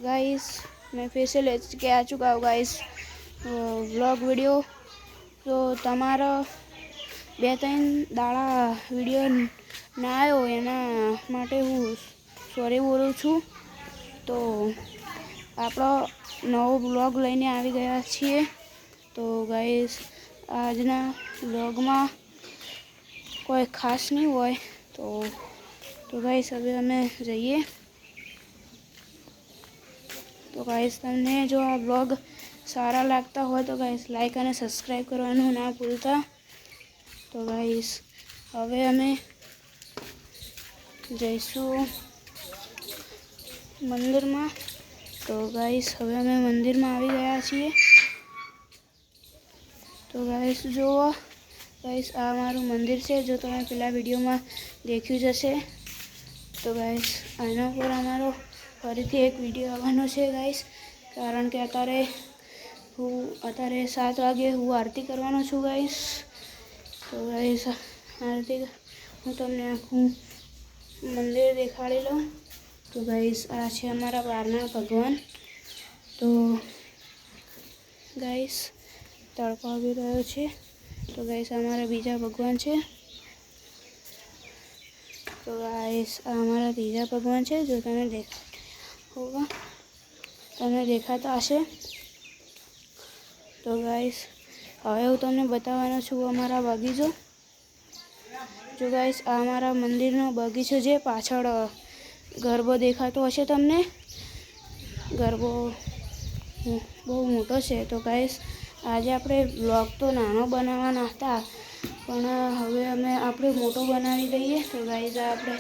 Guys मैं फिर से लेके आ चुका हूँ गाइस व्लॉग वीडियो। तो तमारा 2-3 दाड़ा वीडियो ना आयो एना माटे हूँ सॉरी बोलूँ छूँ। तो आपणो नवो व्लॉग लईने आवी गया छीए। तो गाइस आजना व्लॉग में कोई खास नहीं होय। तो गाइस हवे अमे जईए। तो गाइस तमने जो आ व्लॉग सारा लगता हो तो गाइस लाइक और सब्सक्राइब करवानुं ना भूलता। तो गाइस हवे अमे जईशुं मंदिर में। तो गाइस हवे अमे मंदिर में आवी गया छीए। तो गाइस जो गाइस आ मारू मंदिर से जो तमे पेला विडियो में देख्युं ज हशे। तो गाइस आना पर अमारो फरीथी एक विडियो आववानो छे गाइस, कारण के अतारे 7 वागे हूँ आरती करवानो छूँ गाइस। तो गाइस आरती हूँ तमने आखुं मंदिर देखाड़ी लऊं। तो गाइस आ छे अमारा बारना भगवान। तो गाइस तड़को आवी रह्यो छे। तो गाइस हमारा बीजा भगवान छे। तो गाइस हमारा तीजा भगवान छे जो तमे होगा तमे देखाता हशे। तो गाइस हवे हूँ तमने बतावानो छूँ अमारा बगीचो। जो गाइस आ अमारा मंदिरनो बगीचो छे, पाछळ गरबो देखातो हशे तमने। गरबो बहु मोटो छे। तो गाइस आज आपणे व्लॉग तो नानो बनाववाना हता, पण हवे अमे आपणे मोटो बनावी दईए। तो गाइस आपणे